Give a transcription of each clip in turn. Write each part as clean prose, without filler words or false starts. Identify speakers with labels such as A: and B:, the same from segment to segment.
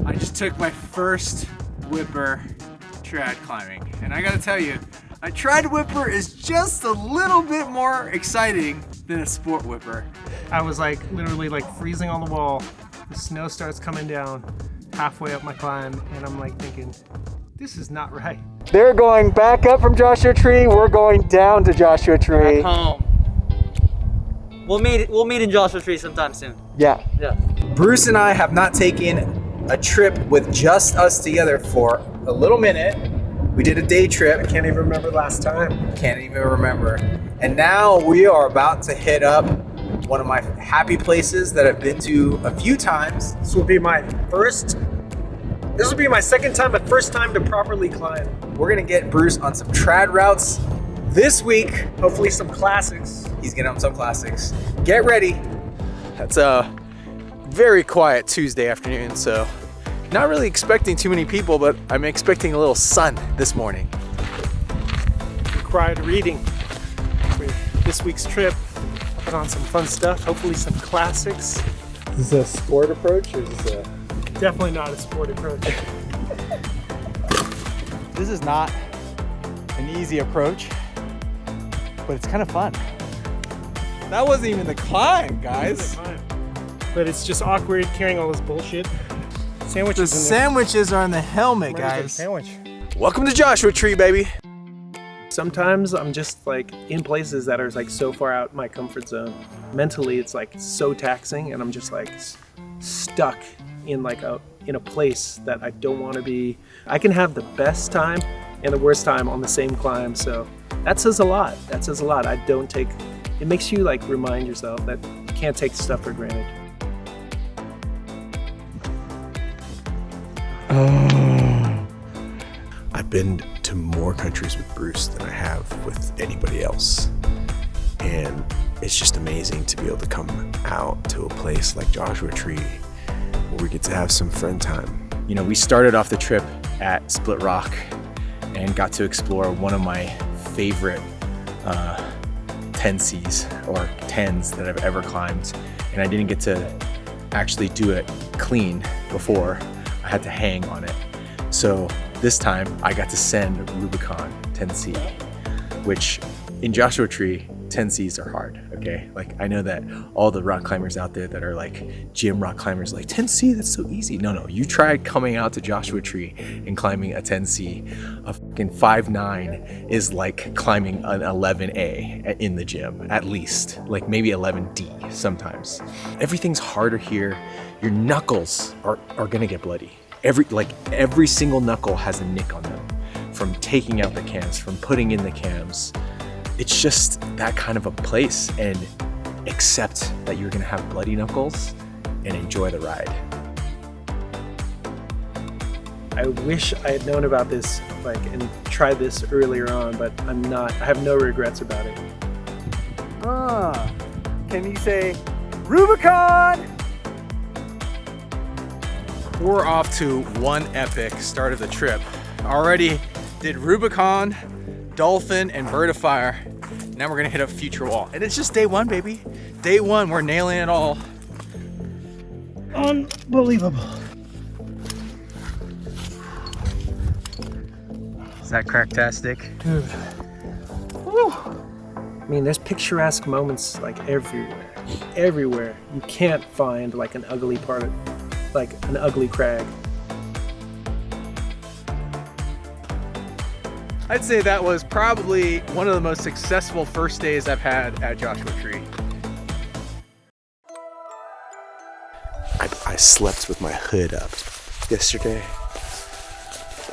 A: I just took my first whipper trad climbing, and I gotta tell you, a trad whipper is just a little bit more exciting than a sport whipper.
B: I was like literally like freezing on the wall. The snow starts coming down halfway up my climb, and I'm like thinking, this is not right.
A: They're going back up from Joshua Tree. We're going down to Joshua Tree.
C: Back home. We'll meet in Joshua Tree sometime soon.
A: Yeah.
C: Yeah.
A: Bruce and I have not taken a trip with just us together for a little minute. We did a day trip.
B: I can't even remember last time.
A: Can't even remember. And now we are about to hit up one of my happy places that I've been to a few times.
B: This will be my second time, but first time to properly climb.
A: We're gonna get Bruce on some trad routes this week.
B: Hopefully some classics.
A: He's getting on some classics. Get ready. That's a very quiet Tuesday afternoon, so not really expecting too many people, but I'm expecting a little sun this morning.
B: Required reading for this week's trip. Put on some fun stuff, hopefully some classics.
A: Is this a sport approach or is this a...
B: Definitely not a sport approach.
A: This is not an easy approach, but it's kind of fun. That wasn't even the climb, guys.
B: But it's just awkward carrying all this bullshit. Sandwiches.
A: The sandwiches are in the helmet, guys.
B: Sandwich.
A: Welcome to Joshua Tree, baby.
B: Sometimes I'm just like in places that are like so far out my comfort zone. Mentally, it's like so taxing, and I'm just like stuck in like in a place that I don't want to be. I can have the best time and the worst time on the same climb, so that says a lot. That says a lot. It makes you like remind yourself that you can't take stuff for granted.
D: I've been to more countries with Bruce than I have with anybody else. And it's just amazing to be able to come out to a place like Joshua Tree where we get to have some friend time.
E: You know, we started off the trip at Split Rock and got to explore one of my favorite 10Cs or 10s that I've ever climbed. And I didn't get to actually do it clean before. I had to hang on it. So this time I got to send Rubicon 10C, which in Joshua Tree, 10Cs are hard, okay? Like I know that all the rock climbers out there that are like gym rock climbers like 10C, that's so easy. No, you try coming out to Joshua Tree and climbing a 10C. A fucking 5'9" is like climbing an 11A in the gym, at least. Like maybe 11D sometimes. Everything's harder here. Your knuckles are gonna get bloody. Every single knuckle has a nick on them from taking out the cams, from putting in the cams. It's just that kind of a place, and accept that you're gonna have bloody knuckles and enjoy the ride.
B: I wish I had known about this and tried this earlier on, but I have no regrets about it.
A: Can you say Rubicon? We're off to one epic start of the trip. Already did Rubicon, Dolphin, and Bird of Fire. Now we're gonna hit up Future Wall. And it's just day one, baby. Day one, we're nailing it all.
B: Unbelievable.
A: Is that cracktastic?
B: Dude. Woo. I mean, there's picturesque moments like everywhere. You can't find like an ugly an ugly crag.
A: I'd say that was probably one of the most successful first days I've had at Joshua Tree.
D: I slept with my hood up yesterday.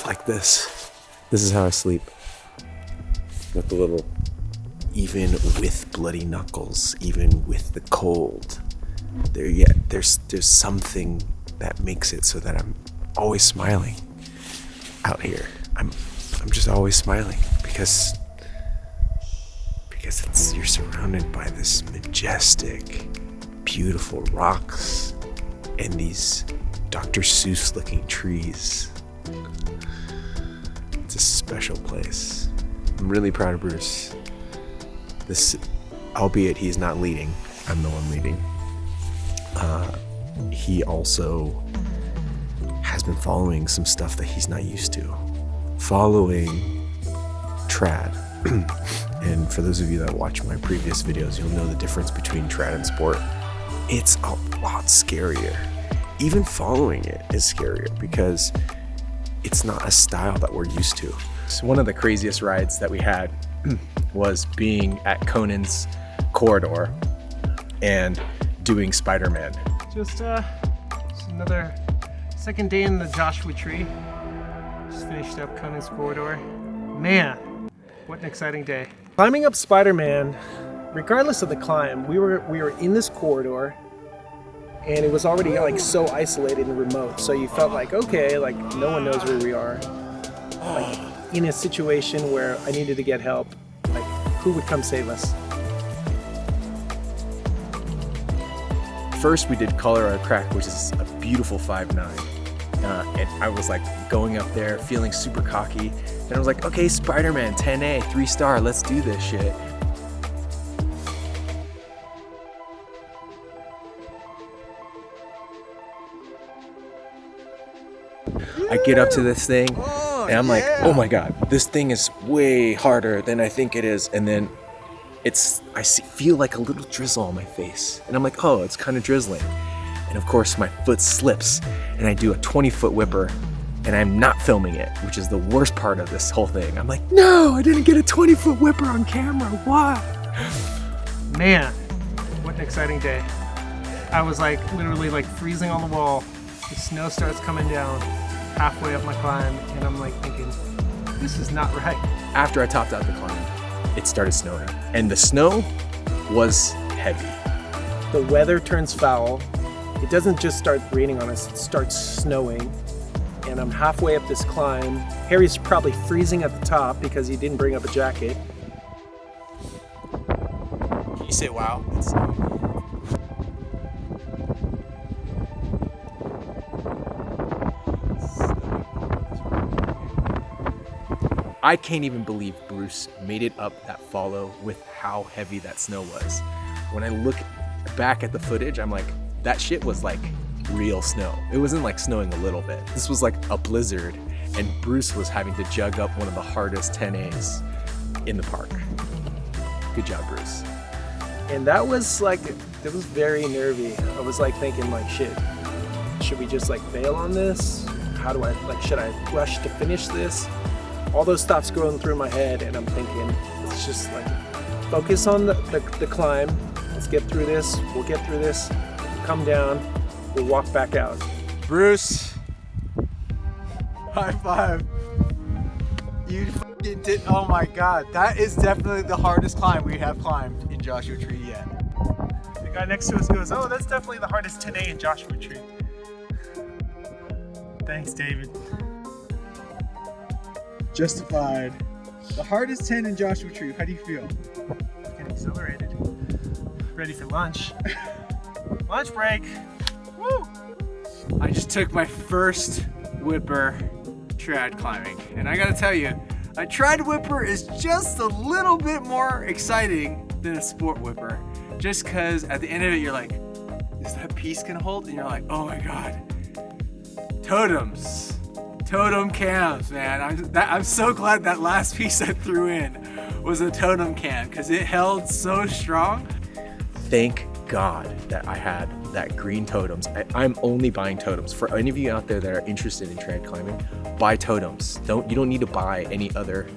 D: Like this. This is how I sleep. With the little, even with bloody knuckles, even with the cold, there's something that makes it so that I'm always smiling out here. I'm just always smiling because you're surrounded by this majestic, beautiful rocks and these Dr. Seuss looking trees. It's a special place. I'm really proud of Bruce. Albeit he's not leading, I'm the one leading. He also has has been following some stuff that he's not used to. Following trad. And for those of you that watch my previous videos, you'll know the difference between trad and sport. It's a lot scarier. Even following it is scarier because it's not a style that we're used to.
E: So one of the craziest rides that we had was being at Conan's corridor and doing Spider-Man.
B: Just another second day in the Joshua Tree. Just finished up Conan's corridor. Man, what an exciting day. Climbing up Spider-Man, regardless of the climb, we were in this corridor and it was already like so isolated and remote. So you felt like, okay, like no one knows where we are. Like in a situation where I needed to get help, like who would come save us?
E: First we did Colorado Crack, which is a beautiful 5.9. And I was like going up there feeling super cocky. And I was like, okay, Spider-Man 10A, 3-star, let's do this shit. I get up to this thing and I'm like, oh my God, this thing is way harder than I think it is. And then feel like a little drizzle on my face. And I'm like, oh, it's kind of drizzling. And of course my foot slips and I do a 20-foot whipper and I'm not filming it, which is the worst part of this whole thing. I'm like, no, I didn't get a 20-foot whipper on camera, why?
B: Man, what an exciting day. I was like literally like freezing on the wall. The snow starts coming down halfway up my climb and I'm like thinking, this is not right.
E: After I topped out the climb, it started snowing and the snow was heavy.
B: The weather turns foul. It doesn't just start raining on us, it starts snowing. And I'm halfway up this climb. Harry's probably freezing at the top because he didn't bring up a jacket.
A: Can you say wow?
E: I can't even believe Bruce made it up that follow with how heavy that snow was. When I look back at the footage, I'm like, that shit was like real snow. It wasn't like snowing a little bit. This was like a blizzard and Bruce was having to jug up one of the hardest 10As in the park. Good job, Bruce.
B: And that was like, it was very nervy. I was like thinking like, shit, should we just like bail on this? How do I, like, should I rush to finish this? All those thoughts going through my head and I'm thinking, let's just like focus on the climb. Let's get through this. We'll get through this. Come down. We'll walk back out.
A: Bruce, high five. You fucking did, oh my God. That is definitely the hardest climb we have climbed in Joshua Tree yet.
B: The guy next to us goes, oh, that's definitely the hardest 10A in Joshua Tree. Thanks, David.
A: Justified. The hardest 10 in Joshua Tree. How do you feel?
B: Getting exhilarated. Ready for lunch. Lunch break. Woo!
A: I just took my first whipper trad climbing, and I gotta tell you, a trad whipper is just a little bit more exciting than a sport whipper. Just cause at the end of it, you're like, is that piece gonna hold? And you're like, oh my God. Totems. Totem cams, man. I'm so glad that last piece I threw in was a totem cam because it held so strong.
E: Thank God that I had that green totems. I'm only buying totems. For any of you out there that are interested in trad climbing, buy totems. You don't need to buy any other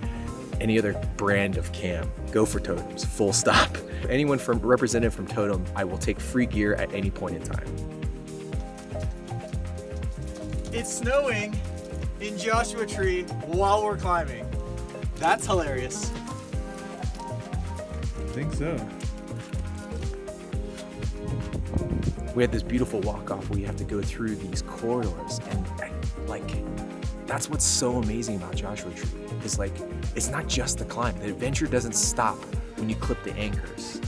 E: brand of cam. Go for totems, full stop. Anyone represented from Totem, I will take free gear at any point in time.
A: It's snowing in Joshua Tree while we're climbing. That's hilarious.
F: I think so.
E: We had this beautiful walk-off where you have to go through these corridors, and like, that's what's so amazing about Joshua Tree, is like, it's not just the climb. The adventure doesn't stop when you clip the anchors.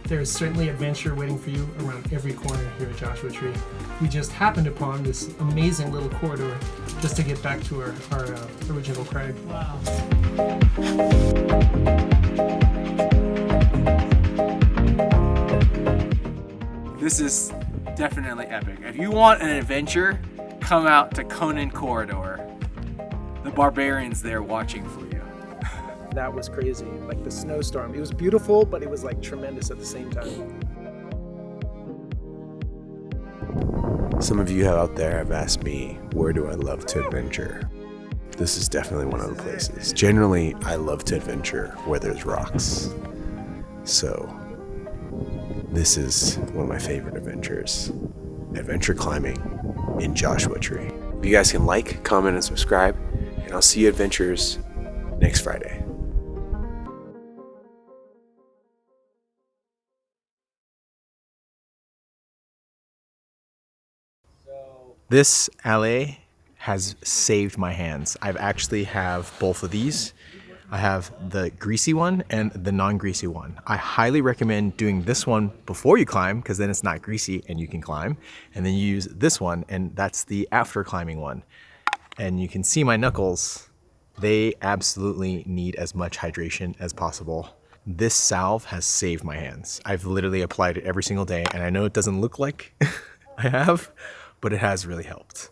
B: There is certainly adventure waiting for you around every corner here at Joshua Tree. We just happened upon this amazing little corridor just to get back to our original crag. Wow.
A: This is definitely epic. If you want an adventure, come out to Conan Corridor. The barbarians there watching for you.
B: That was crazy. Like the snowstorm. It was beautiful, but it was like tremendous at the same time.
D: Some of you out there have asked me, where do I love to adventure? This is definitely one of the places. Generally, I love to adventure where there's rocks. So, this is one of my favorite adventures. Adventure climbing in Joshua Tree. You guys can like, comment, and subscribe, and I'll see you adventures next Friday.
E: This alley has saved my hands. I've actually have both of these. I have the greasy one and the non-greasy one. I highly recommend doing this one before you climb, because then it's not greasy and you can climb. And then you use this one, and that's the after climbing one. And you can see my knuckles. They absolutely need as much hydration as possible. This salve has saved my hands. I've literally applied it every single day, and I know it doesn't look like I have, but it has really helped.